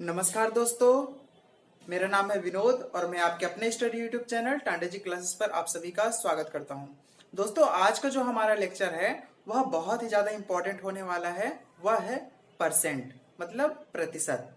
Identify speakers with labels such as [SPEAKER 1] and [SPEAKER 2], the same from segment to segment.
[SPEAKER 1] नमस्कार दोस्तों, मेरा नाम है विनोद और मैं आपके अपने स्टडी यूट्यूब चैनल टांडे जी क्लासेस पर आप सभी का स्वागत करता हूं। दोस्तों, आज का जो हमारा लेक्चर है वह बहुत ही ज्यादा इंपॉर्टेंट होने वाला है। वह है परसेंट, मतलब प्रतिशत।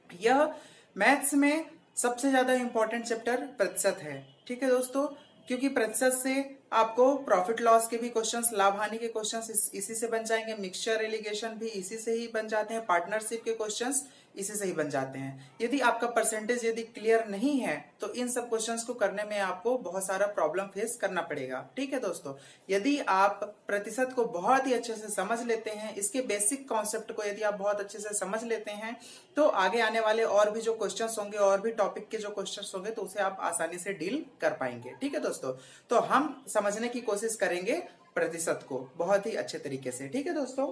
[SPEAKER 1] यह मैथ्स में सबसे ज्यादा इंपॉर्टेंट चैप्टर प्रतिशत है। ठीक है दोस्तों, क्योंकि प्रतिशत से आपको प्रॉफिट लॉस के भी क्वेश्चंस, लाभ हानि के क्वेश्चंस इसी से बन जाएंगे, मिक्सचर एलिगेशन भी इसी से ही बन जाते हैं, पार्टनरशिप के क्वेश्चंस इसी से ही बन जाते हैं। यदि आपका परसेंटेज यदि क्लियर नहीं है तो इन सब क्वेश्चंस को करने में आपको बहुत सारा प्रॉब्लम फेस करना पड़ेगा। ठीक है दोस्तों, यदि आप प्रतिशत को बहुत ही अच्छे से समझ लेते हैं, इसके बेसिक कॉन्सेप्ट को यदि आप बहुत अच्छे से समझ लेते हैं, तो आगे आने वाले और भी जो क्वेश्चंस होंगे, और भी टॉपिक के जो क्वेश्चंस होंगे, तो उसे आप आसानी से डील कर पाएंगे। ठीक है दोस्तों, तो हम समझने की कोशिश करेंगे प्रतिशत को बहुत ही अच्छे तरीके से। ठीक है दोस्तों,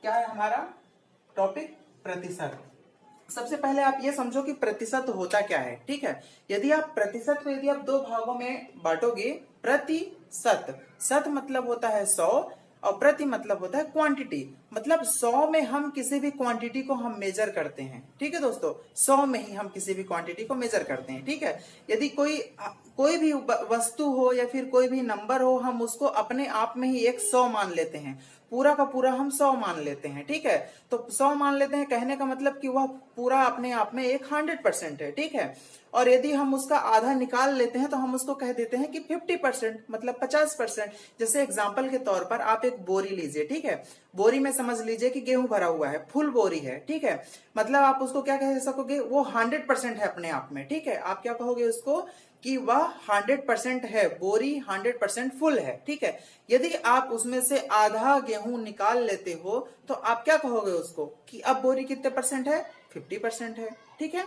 [SPEAKER 1] क्या है हमारा टॉपिक? प्रतिशत। सबसे पहले आप ये समझो कि प्रतिशत होता क्या है। ठीक है, यदि आप प्रतिशत को यदि आप दो भागों में बांटोगे, प्रतिशत, शत मतलब होता है 100 और प्रति मतलब होता है क्वांटिटी। मतलब 100 में हम किसी भी क्वांटिटी को हम मेजर करते हैं। ठीक है दोस्तों, 100 में ही हम किसी भी क्वांटिटी को मेजर करते हैं। ठीक है, यदि कोई भी वस्तु हो या फिर कोई भी नंबर हो, हम उसको अपने आप में ही एक 100 मान लेते हैं, पूरा का पूरा हम 100 मान लेते हैं। ठीक है, तो 100 मान लेते हैं, कहने का मतलब कि वह पूरा अपने आप में एक 100% है। ठीक है, और यदि हम उसका आधा निकाल लेते हैं तो हम उसको कह देते हैं कि 50%, मतलब 50%। जैसे एग्जाम्पल के तौर पर आप एक बोरी लीजिए। ठीक है, बोरी में समझ लीजिए कि गेहूं भरा हुआ है, फुल बोरी है। ठीक है, मतलब आप उसको क्या कह सकोगे, वो 100% है अपने आप में। ठीक है, आप क्या कहोगे उसको कि वह 100% है, बोरी 100% फुल है। ठीक है, यदि आप उसमें से आधा गेहूं निकाल लेते हो तो आप क्या कहोगे उसको कि अब बोरी कितने परसेंट है? 50% है। ठीक है,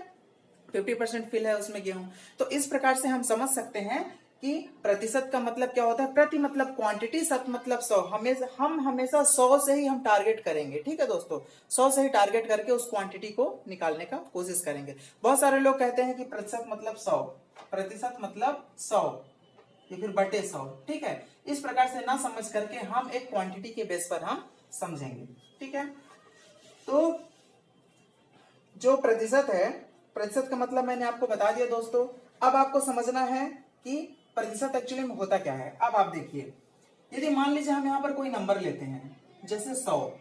[SPEAKER 1] 50% फिल है उसमें गेहूं। तो इस प्रकार से हम समझ सकते हैं कि प्रतिशत का मतलब क्या होता है। प्रति मतलब क्वांटिटी, शत मतलब 100। हम हमेशा 100 से ही हम टारगेट करेंगे। ठीक है दोस्तों, 100 से ही टारगेट करके उस क्वांटिटी को निकालने का कोशिश करेंगे। बहुत सारे लोग कहते हैं कि प्रतिशत मतलब 100, प्रतिशत मतलब 100 या फिर बटे 100। ठीक है, इस प्रकार से ना समझ करके हम एक क्वांटिटी के बेस पर हम समझेंगे। ठीक है, तो जो प्रतिशत है, प्रतिशत का मतलब मैंने आपको बता दिया दोस्तों। अब आपको समझना है कि प्रतिशत एक्चुअली में होता क्या है। अब आप देखिए, यदि मान लीजिए हम यहाँ पर कोई नंबर लेते हैं, जैसे 100।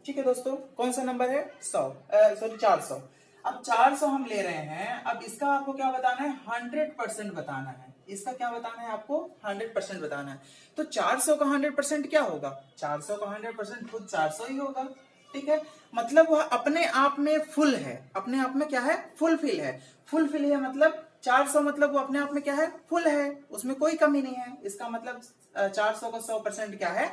[SPEAKER 1] ठीक है दोस्तों, कौन सा नंबर है? 400। अब 400 हम ले रहे हैं। अब इसका आपको क्या बताना है? 100% बताना है। इसका क्या बताना है आपको? 100% बताना है। तो 400 का 100% क्या होगा? 400 का 100% खुद 400 ही होगा। ठीक है, मतलब वह अपने आप में फुल है। अपने आप में क्या है? फुलफिल है। फुलफिल है मतलब 400 मतलब वो अपने आप में क्या है? फुल है, उसमें कोई कमी नहीं है। इसका मतलब 400 का 100% क्या है?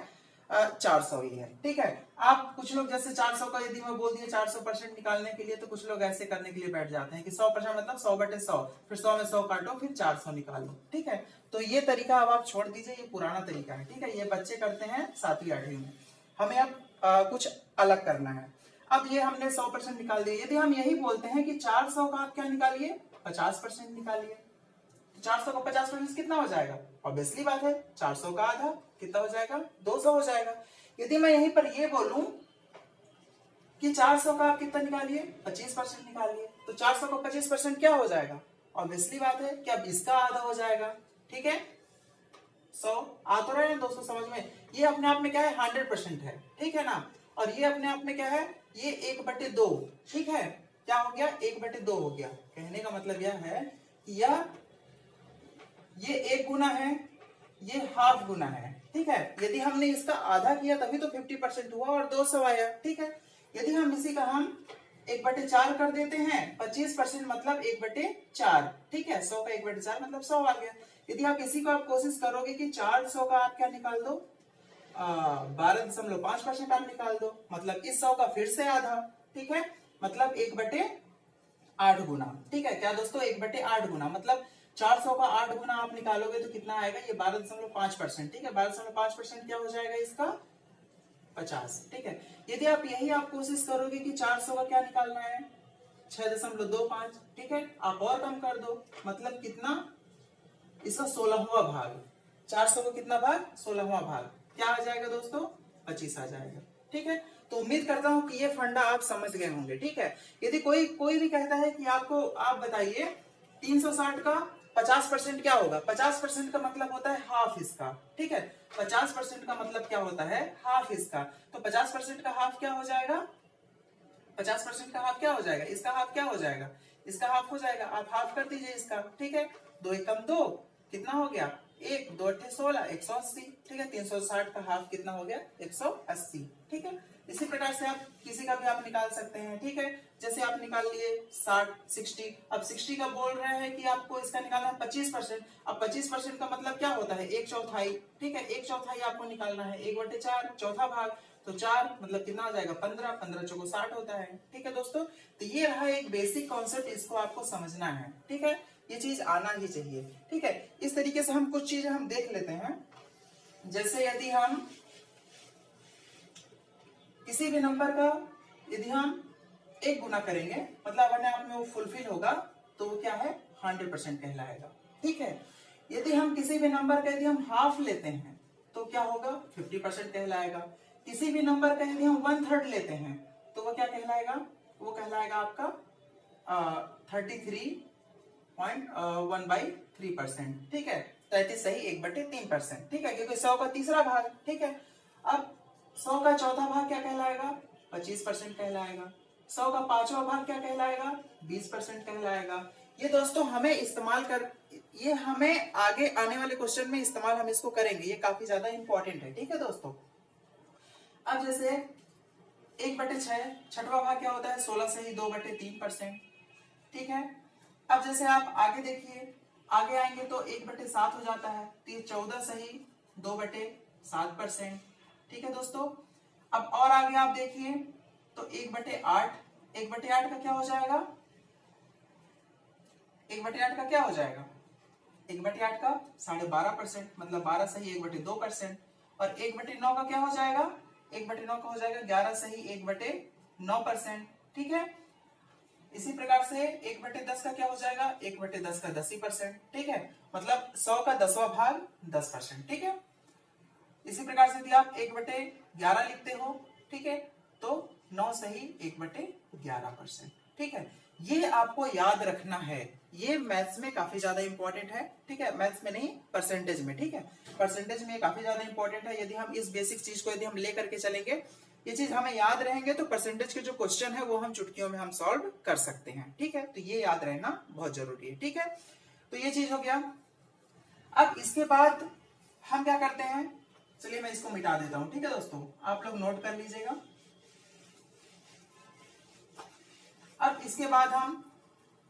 [SPEAKER 1] 400 ही है। ठीक है, आप कुछ लोग जैसे 400 का यदि मैं बोल दिया 400% निकालने के लिए, तो कुछ लोग ऐसे करने के लिए बैठ जाते हैं कि 100% मतलब 100 बटे 100, फिर 100 में 100 काटो, फिर 400 निकालो। ठीक है, तो ये तरीका अब आप छोड़ दीजिए, ये पुराना तरीका है। ठीक है, ये बच्चे करते हैं 7वीं 8वीं में। हमें अब कुछ अलग करना है। अब ये हमने 100% निकाल दिया। यदि हम यही बोलते हैं कि 400 का आप क्या निकालिए? 50% निकालिए, 400 का 50% कितना हो जाएगा? ऑब्वियसली बात है, 400 का आधा कितना हो जाएगा? 200 हो जाएगा। यदि मैं यहीं पर ये बोलूं कि 400 का आप कितना निकालिए? 25% निकालिए, तो 400 का 25% क्या हो जाएगा? ऑब्वियसली बात है कि अब इसका आधा हो जाएगा। ठीक है, 100 आ तो रहे हैं दोस्तों समझ में? ये अपने आप में क्या है? 100% है। ठीक है ना, और ये अपने आप में क्या है? ये 1/2। ठीक है, क्या हो गया? 1/2 हो गया। कहने का मतलब यह है कि ये 1 गुना है, ये हाफ गुना है। ठीक है, यदि हमने इसका आधा किया तभी तो 50% हुआ और 200 आया। ठीक है, यदि हम इसी का हम 1/4 कर देते हैं, 25% मतलब 1/4। ठीक है, 100 का 1/4 मतलब 100 आ गया। यदि आप इसी को आप कोशिश करोगे कि 400 का आप क्या निकाल दो, 12.5% आप निकाल दो, मतलब इस 100 का फिर से आधा। ठीक है, मतलब 1/8 गुना। ठीक है, क्या दोस्तों? 1/8 गुना, मतलब 400 का 8 गुना आप निकालोगे तो कितना आएगा? ये 12.5%। ठीक है, 12.5% क्या हो जाएगा इसका? 50। ठीक है, यदि आप यही आप कोशिश करोगे कि 400 का क्या निकालना है? 6.25। ठीक है, आप और कम कर दो, मतलब कितना? इसका 16वां भाग। 400 का कितना भाग? 16वां भाग। क्या आ जाएगा दोस्तों? 25 आ जाएगा। ठीक है, तो उम्मीद करता हूं कि ये फंडा आप समझ गए होंगे। ठीक है, यदि कोई भी कहता है कि आपको, आप बताइए 360 का 50% क्या होगा? 50% का मतलब होता है हाफ इसका। ठीक है, 50% का मतलब क्या होता है? हाफ इसका। तो 50% का हाफ क्या हो जाएगा? 50% का हाफ क्या हो जाएगा? इसका हाफ क्या हो जाएगा? इसका हाफ हो जाएगा। आप हाफ कर दीजिए इसका। ठीक है, 2 एकम 2, कितना हो गया? 1, 2 अट्ठे 16, 180। ठीक है, 360 का हाफ कितना हो गया? 180। ठीक है, इसी प्रकार से आप किसी का भी आप निकाल सकते हैं। ठीक है, जैसे आप निकाल लिए 60, 60। अब 60 का बोल रहे हैं कि आपको इसका निकालना है 25%। अब 25% का मतलब क्या होता है? 1/4। ठीक है, 1/4 आपको निकालना है। 1/4 चौथा भाग, तो 4 मतलब कितना हो जाएगा? 15। 15 चौको 60 होता है। ठीक है दोस्तों, तो ये रहा एक बेसिक कॉन्सेप्ट, इसको आपको समझना है। ठीक है, ये चीज आना ही चाहिए। ठीक है, इस तरीके से हम कुछ चीजें हम देख लेते हैं। जैसे यदि हम किसी भी नंबर का यदि हम 1 गुना करेंगे, मतलब अपने आप में वो फुलफिल होगा, तो वो क्या है? 100% कहलाएगा। ठीक है, यदि हम किसी भी नंबर का यदि हम हाफ लेते हैं तो क्या होगा? 50% कहलाएगा। किसी भी नंबर का यदि हम 1/3 लेते हैं तो वो क्या कहलाएगा? वो कहलाएगा आपका 33.1/3%। ठीक है, 33 सही 1/3%। ठीक है, क्योंकि 100 का तीसरा भाग। ठीक है, अब 100 का चौथा भाग क्या कहलाएगा? 25% कहलाएगा। 100 का पांचवा भाग क्या कहलाएगा? 20% कहलाएगा। ये दोस्तों हमें इस्तेमाल कर, ये हमें आगे आने वाले क्वेश्चन में इस्तेमाल हम इसको करेंगे, ये काफी ज्यादा इंपॉर्टेंट है। ठीक है दोस्तों, अब जैसे 1/6 छठवां भाग क्या होता है? 16 से ही 2/3%। ठीक है, अब जैसे आप आगे देखिए, आगे आएंगे तो 1/7 हो जाता है, तो ये 14 से ही 2/7%। ठीक है दोस्तों, अब और आगे आप देखिए तो 1/8, 1/8 का क्या हो जाएगा? 1/8 का क्या हो जाएगा? 1/8 का 12.5%, मतलब 12 से ही 1/2%। और 1/9 का क्या हो जाएगा? 1/9 का हो जाएगा 11 से ही 1/9%। ठीक है, इसी प्रकार से 1/10 का क्या हो जाएगा? 1/10 का 10%। ठीक है, मतलब 100 का 10वां भाग 10%। ठीक है, इसी प्रकार से यदि आप 1/11 लिखते हो, ठीक है, तो 9 से ही 1/11%। ठीक है, ये आपको याद रखना है। ये मैथ्स में काफी ज्यादा इंपॉर्टेंट है। ठीक है, मैथ्स में नहीं, परसेंटेज में। ठीक है, परसेंटेज में काफी ज्यादा इंपॉर्टेंट है। यदि हम इस बेसिक चीज को यदि हम लेकर के चलेंगे, ये चीज हमें याद रहेंगे, तो परसेंटेज के जो क्वेश्चन है वो हम चुटकियों में हम सॉल्व कर सकते हैं। ठीक है, तो ये याद रहना बहुत जरूरी है। ठीक है, तो ये चीज हो गया। अब इसके बाद हम क्या करते हैं? चलिए मैं इसको मिटा देता हूं। ठीक है दोस्तों, आप लोग नोट कर लीजिएगा। अब इसके बाद हम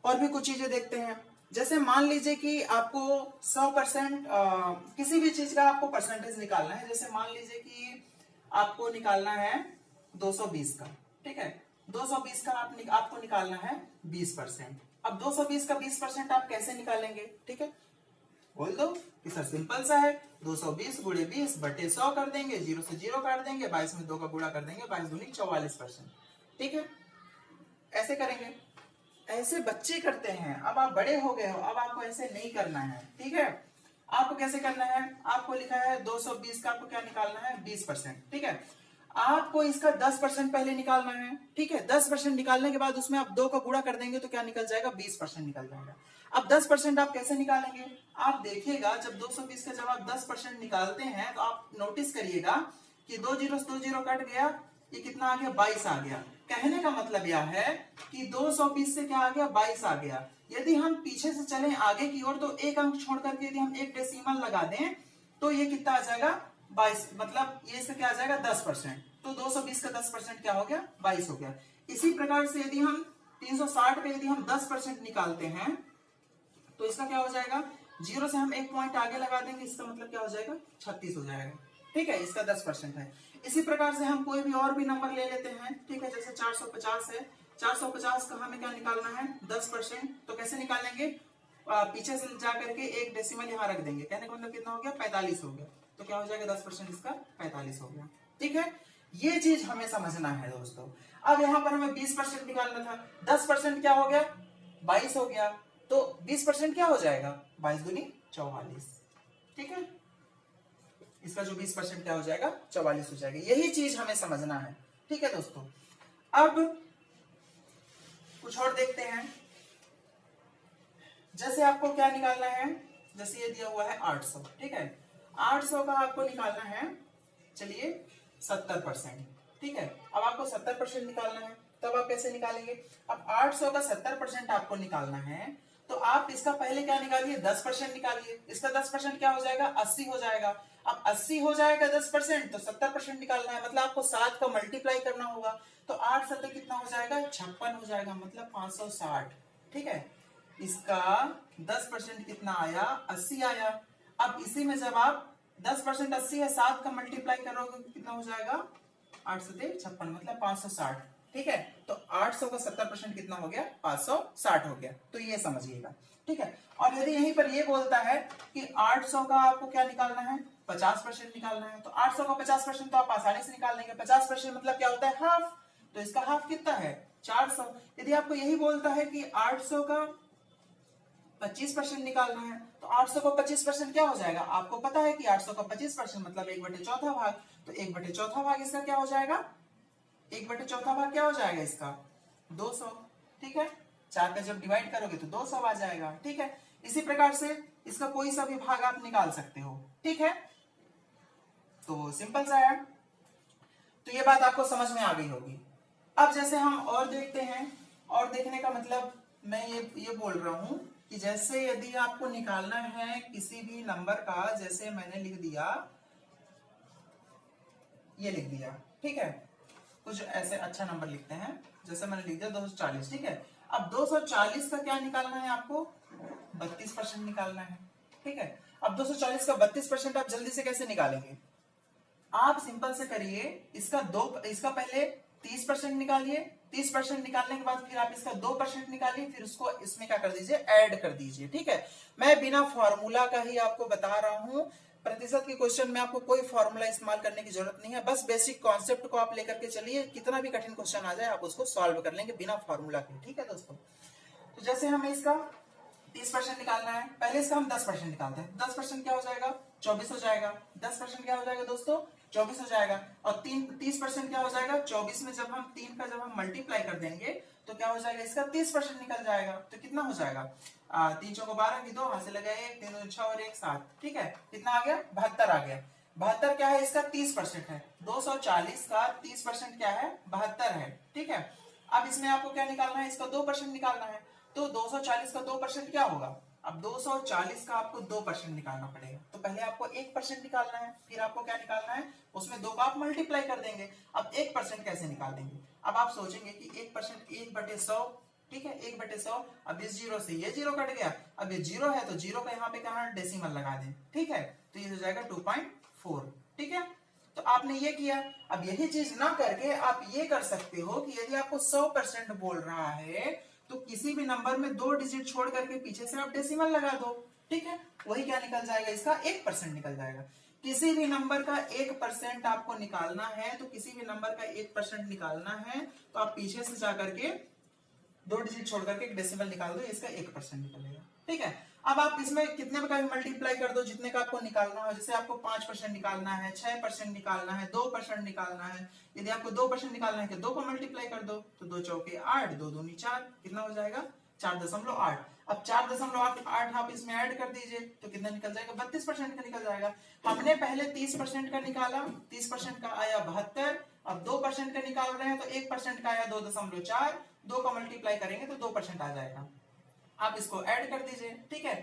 [SPEAKER 1] और भी कुछ चीजें देखते हैं। जैसे मान लीजिए कि आपको 100% किसी भी चीज का आपको परसेंटेज निकालना है। जैसे मान लीजिए कि आपको निकालना है 220 का। ठीक है, 220 का आपको निकालना है 20%। अब 220 का 20% आप कैसे निकालेंगे? ठीक है, बोल दो कि सर सिंपल सा है, 220 गुणे 20/100 कर देंगे, 0 से 0 काट देंगे, 22 में 2 का गुणा कर देंगे, 22 दूनी 44%। ठीक है, ऐसे करेंगे। ऐसे बच्चे करते हैं, अब आप बड़े हो गए हो, अब आपको ऐसे नहीं करना है। ठीक है, आपको कैसे करना है? आपको लिखा है 220 का आपको क्या निकालना है? 20%। ठीक है, आपको इसका 10% पहले निकालना है। ठीक है, 10% निकालने के बाद उसमें आप 2 का गुणा कर देंगे तो क्या निकल जाएगा? 20% निकल जाएगा। अब 10% आप कैसे निकालेंगे? आप देखिएगा, जब 220 का जब आप 10% निकालते हैं तो आप नोटिस करिएगा कि 2 जीरो से 2 जीरो कट गया, ये कितना आ गया? 22 आ गया। कहने का मतलब यह है कि 220 से क्या आ गया? 22 आ गया। यदि हम पीछे से चलें आगे की ओर तो एक अंक छोड़ करके यदि हम एक डेसिमल लगा दें तो ये कितना आ जाएगा? 22, मतलब ये इसका क्या आ जाएगा? 10%। तो 220 का 10% क्या हो गया? 22 हो गया। इसी प्रकार से यदि हम 360 का यदि हम 10% निकालते हैं तो इसका क्या हो जाएगा? 0 से हम एक पॉइंट आगे लगा देंगे, इसका मतलब क्या हो जाएगा? 36 हो जाएगा। ठीक है, इसका 10% है। इसी प्रकार से हम कोई भी और भी नंबर ले लेते हैं। ठीक है, जैसे 450 है, 450 का हमें क्या निकालना है? 10%। तो कैसे निकालेंगे? पीछे से जा करके एक डेसिमल यहाँ रख देंगे, कहने का मतलब कितना हो गया? 45 हो गया। तो क्या हो जाएगा? 10% इसका 45 हो गया। ठीक है, ये चीज हमें समझना है दोस्तों। अब यहाँ पर हमें 20% निकालना था, 10% क्या हो गया? 22 हो गया। तो 20% क्या हो जाएगा? 22 दूनी 44। ठीक है, इसका जो 20% क्या हो जाएगा? 44 हो जाएगा। यही चीज हमें समझना है। ठीक है दोस्तों, अब कुछ और देखते हैं। जैसे आपको क्या निकालना है, जैसे ये दिया हुआ है 800, ठीक है, 800 का आपको निकालना है, चलिए 70%, ठीक है। अब आपको 70% निकालना है, तब आप कैसे निकालेंगे? अब 800 का 70% आपको निकालना है, तो आप इसका पहले क्या निकालिए, 10% निकालिए। इसका 10% क्या हो जाएगा, 80 हो जाएगा। अब 80 हो जाएगा 10%, तो 70% निकालना है, मतलब आपको 7 का मल्टीप्लाई करना होगा। तो 8 7 कितना हो जाएगा, 56 हो जाएगा, मतलब 560, ठीक है। इसका 10% कितना आया, 80 आया। अब इसी में जब आप 10% 80 है, 7 का मल्टीप्लाई करोगे तो कितना हो जाएगा, 8 7 56, मतलब 560, ठीक है। तो 800 का 70% कितना हो गया, 560 हो गया। तो ये समझिएगा, ठीक है। और यदि यहीं पर ये बोलता है कि 800 का आपको क्या निकालना है, 50% निकालना है, तो 800 का 50% तो आप आसानी से निकाल लेंगे। 50% मतलब क्या होता है, हाफ। तो इसका हाफ कितना है, 400। यदि आपको यही बोलता है कि 800 का 25% निकालना है, तो 800 का 25% क्या हो जाएगा, आपको पता है कि 800 का 25% मतलब 1/4 भाग। तो 1/4 भाग इसका क्या हो जाएगा, 1/4 भाग क्या हो जाएगा इसका, 200, ठीक है। 4 का जब डिवाइड करोगे तो 200 आ जाएगा, ठीक है। इसी प्रकार से इसका कोई सा भी भाग आप निकाल सकते हो, ठीक है। तो सिंपल सा है। तो ये बात आपको समझ में आ गई होगी। अब जैसे हम और देखते हैं, और देखने का मतलब मैं ये बोल रहा हूं कि जैसे यदि आपको निकालना है किसी भी नंबर का, जैसे मैंने लिख दिया, ये लिख दिया, ठीक है, कुछ ऐसे अच्छा नंबर लिखते हैं, जैसे मैंने लिख दिया 240, ठीक है। अब 240 का क्या निकालना है आपको, 32% निकालना है, ठीक है। अब 240 का 32% आप जल्दी से कैसे निकालेंगे, आप सिंपल से करिए, इसका पहले 30% निकालिए, 30% निकालने के बाद फिर आप इसका 2% निकालिए, फिर उसको इसमें क्या कर दीजिए, ऐड कर दीजिए, ठीक है। मैं बिना फॉर्मूला का ही आपको बता रहा हूं। प्रतिशत के क्वेश्चन में आपको कोई फॉर्मूला इस्तेमाल करने की जरूरत नहीं है, बस बेसिक कॉन्सेप्ट को आप लेकर के चलिए, कितना भी कठिन क्वेश्चन आ जाए आप उसको सॉल्व कर लेंगे बिना फॉर्मूला के, ठीक है दोस्तों। तो जैसे हमें इसका 30% निकालना है, पहले इसका हम 10% निकालते हैं। 10% क्या हो जाएगा, 24 हो जाएगा। 10% क्या हो जाएगा दोस्तों, 24 हो जाएगा। और 30% क्या हो जाएगा, 24 में जब हम 3 का जब हम मल्टीप्लाई कर देंगे तो क्या हो जाएगा, इसका 30% निकल जाएगा। तो कितना हो जाएगा, 3 चौको 12 की 2, वहां से लगा 1, 3 2 6 और 1 7, ठीक है। कितना आ गया, 72 आ गया। 72 क्या है, इसका 30% है। 240 का 30% क्या है, 72 है, ठीक है। अब इसमें आपको क्या निकालना है, इसका 2% निकालना है। तो 240 का 2% क्या होगा, अब 240 का आपको 2% निकालना पड़ेगा। तो पहले आपको 1% निकालना है, फिर आपको क्या निकालना है, उसमें 2 का आप मल्टीप्लाई कर देंगे। अब 1% कैसे निकालेंगे, अब आप सोचेंगे कि 1% 1/100, ठीक है, 1/100। अब इस जीरो से ये जीरो कट गया, अब ये जीरो है तो जीरो का यहाँ पे कहाँ डेसिमल लगा दें, ठीक है। तो ये हो जाएगा 2.4, ठीक है। तो आपने ये किया। अब यही चीज ना करके आप ये कर सकते हो कि यदि आपको 100% बोल रहा है तो किसी भी नंबर में 2 डिजिट छोड़ करके पीछे से आप डेसिमल लगा दो, ठीक है। वही क्या निकल जाएगा, इसका 1% निकल जाएगा। किसी भी नंबर का 1% आपको निकालना है, तो किसी भी नंबर का 1% निकालना है तो आप पीछे से जाकर के 2 डिजिट छोड़ करके एक डेसिमल निकाल दो, इसका 1% निकलेगा, ठीक है। अब आप इसमें कितने का भी मल्टीप्लाई कर दो, जितने का आपको निकालना हो। जैसे आपको 5% निकालना है, 6% निकालना है, 2% निकालना है। यदि आपको 2% निकालना है तो 2 को मल्टीप्लाई कर दो, तो 2 चौके 8, 2 दूनी 4, कितना हो जाएगा, 4.8। अब 4.8 आप इसमें ऐड कर दीजिए तो कितना निकल जाएगा, 32% का निकल जाएगा। हमने पहले 30% का निकाला, 30% का आया 72। अब 2% का निकाल रहे हैं तो 1% का आया 2.4, 2 का मल्टीप्लाई करेंगे तो 2% आ जाएगा। आप इसको ऐड कर दीजिए, ठीक है।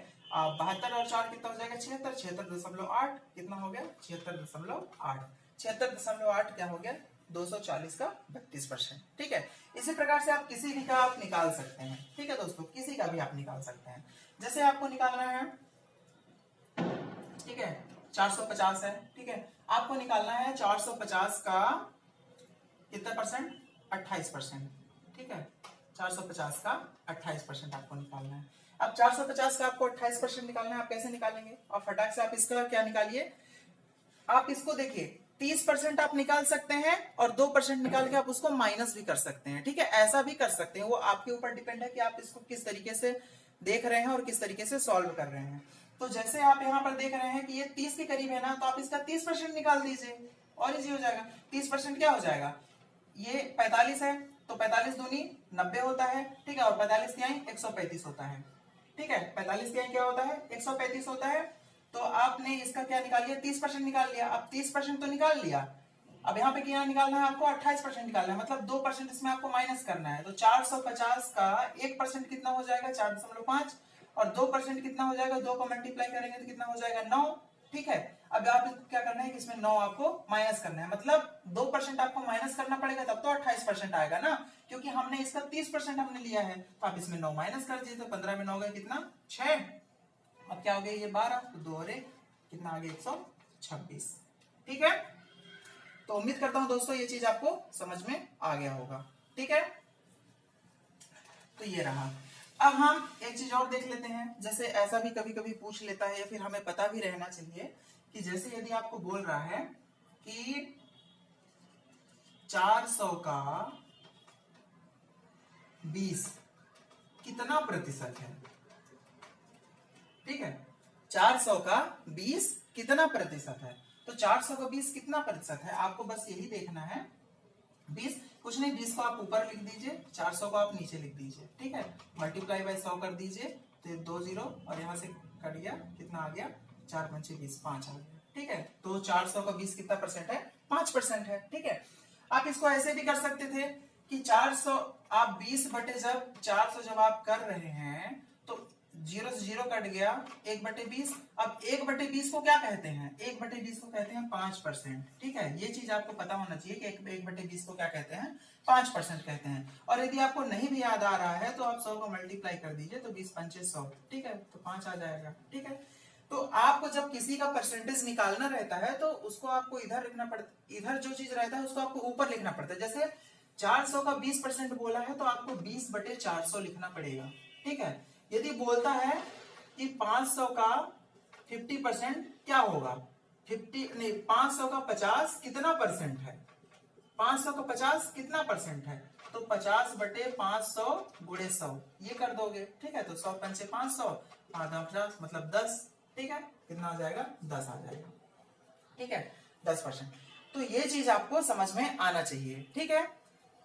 [SPEAKER 1] 72 और 4 कितना हो जाएगा, 76, 76.8 कितना हो गया, 76.8, 76.8 क्या हो गया, 240 का 32%, ठीक है। इसी प्रकार से आप किसी भी का आप निकाल सकते हैं, ठीक है दोस्तों, किसी का भी आप निकाल सकते हैं। जैसे आपको निकालना है, ठीक है, 450 है, ठीक है। आपको निकालना है 450 का कितना परसेंट, 28%, ठीक है। 450 का 28% आपको निकालना है। अब 450 का आपको 28% निकालना है, आप कैसे निकालेंगे, और फटाक से आप इसका क्या निकालिए, आप इसको देखिए, 30% आप निकाल सकते हैं और 2% निकाल के आप उसको माइनस भी कर सकते हैं, ठीक है। ऐसा भी कर सकते हैं, वो आपके ऊपर डिपेंड है कि आप इसको किस तरीके से देख रहे हैं और किस तरीके से सॉल्व कर रहे हैं। तो जैसे आप यहाँ पर देख रहे हैं कि ये 30 के करीब है ना, तो आप इसका 30% निकाल दीजिए और इजी हो जाएगा। 30% क्या हो जाएगा, ये 45 है तो 45 दूनी 90 होता है, ठीक है, और 45 तिहाई 135 होता है, ठीक है, 45 तिहाई क्या होता है 135 होता है। तो आपने इसका क्या निकाल लिया 30% निकाल लिया। अब 30% तो निकाल लिया, अब यहाँ पे क्या निकालना है आपको 28% निकालना है, मतलब 2% इसमें आपको माइनस करना है। तो 450 का 1% कितना हो जाएगा 4.5 और 2% कितना हो जाएगा, 2 को मल्टीप्लाई करेंगे तो कितना हो जाएगा 9, ठीक है। अब आप क्या करना है कि इसमें 9 आपको माइनस करना है, मतलब 2% आपको माइनस करना पड़ेगा तब तो 28% आएगा ना, क्योंकि हमने इसका 30% हमने लिया है। तो आप इसमें 9 माइनस कर दीजिए, तो 15 में 9 गए कितना 6, अब क्या हो गया ये 12, तो 2 और 1 कितना आ गया 126, ठीक है। तो उम्मीद करता हूं दोस्तों ये चीज आपको समझ में आ गया होगा, ठीक है। तो ये रहा। अब हम एक चीज और देख लेते हैं, जैसे ऐसा भी कभी कभी पूछ लेता है या फिर हमें पता भी रहना चाहिए कि जैसे यदि आपको बोल रहा है कि 400 का 20 कितना प्रतिशत है, ठीक है, 400 का 20 कितना प्रतिशत है। तो 400 का 20 कितना प्रतिशत है, आपको बस यही देखना है। 20 कुछ नहीं, 20 को आप ऊपर लिख दीजिए, 400 को आप नीचे लिख दीजिए, ठीक है, मल्टीप्लाई बाय 100 कर दीजिए, तो ये 2 जीरो और यहां से कट गया, कितना आ गया 4 पंचे 20, 5 आ गया, ठीक है। तो 400 का 20 कितना परसेंट है 5% है, ठीक है। आप इसको ऐसे भी कर सकते थे कि 400 आप 20 बटे जब 400 जब आप कर रहे हैं तो 0 से 0 कट गया, 1/20। अब 1/20 को क्या कहते हैं, 1/20 को कहते हैं 5%, ठीक है। ये चीज आपको पता होना चाहिए कि 1/20 को क्या कहते हैं 5% कहते हैं। और यदि आपको नहीं भी याद आ रहा है तो आप 100 को मल्टीप्लाई कर दीजिए, तो 20 पंचे 100, ठीक है, तो 5 आ जाएगा, ठीक है। तो आपको जब किसी का परसेंटेज निकालना रहता है तो उसको आपको इधर लिखना पड़ता, इधर जो चीज रहता है उसको आपको ऊपर लिखना पड़ता है। जैसे 400 का 20% बोला है तो आपको 20/400 लिखना पड़ेगा, ठीक है। यदि बोलता है कि 500 का 50% क्या होगा, 50 नहीं 500 का 50 कितना परसेंट है, 500 का 50 कितना परसेंट है, तो 50/500 गुणे 100 ये कर दोगे, ठीक है। तो 100 पंचे 500, 5×50 मतलब 10, ठीक है, कितना आ जाएगा 10 आ जाएगा, ठीक है, 10%। तो ये चीज आपको समझ में आना चाहिए, ठीक है।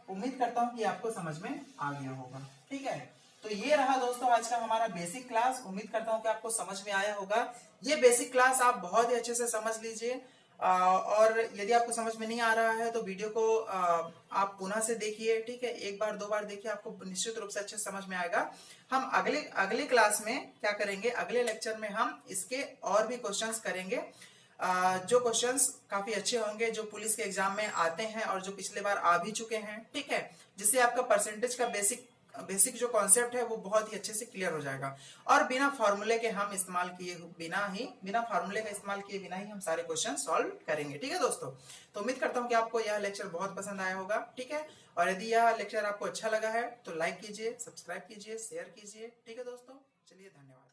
[SPEAKER 1] उम्मीद करता हूं कि आपको समझ में आ गया होगा, ठीक है। तो ये रहा दोस्तों आज का हमारा बेसिक क्लास। उम्मीद करता हूं कि आपको समझ में आया होगा। ये बेसिक क्लास आप बहुत ही अच्छे से समझ लीजिए, और यदि आपको समझ में नहीं आ रहा है तो वीडियो को आप पुनः से देखिए, ठीक है, एक बार 2 बार देखिए, आपको निश्चित रूप से अच्छे से समझ में आएगा। हम अगले क्लास में क्या करेंगे, अगले लेक्चर में हम इसके और भी क्वेश्चंस करेंगे, जो क्वेश्चंस काफी अच्छे होंगे, जो पुलिस के एग्जाम में आते हैं और जो पिछले बार आ भी चुके हैं, ठीक है, जिससे आपका परसेंटेज का बेसिक जो कॉन्सेप्ट है वो बहुत ही अच्छे से क्लियर हो जाएगा। और बिना फार्मूले के हम इस्तेमाल किए बिना फार्मूले का इस्तेमाल किए बिना ही हम सारे क्वेश्चन सॉल्व करेंगे, ठीक है दोस्तों। तो उम्मीद करता हूं कि आपको यह लेक्चर बहुत पसंद आया होगा, ठीक है। और यदि यह लेक्चर आपको अच्छा लगा है तो लाइक कीजिए, सब्सक्राइब कीजिए, शेयर कीजिए, ठीक है दोस्तों। चलिए धन्यवाद।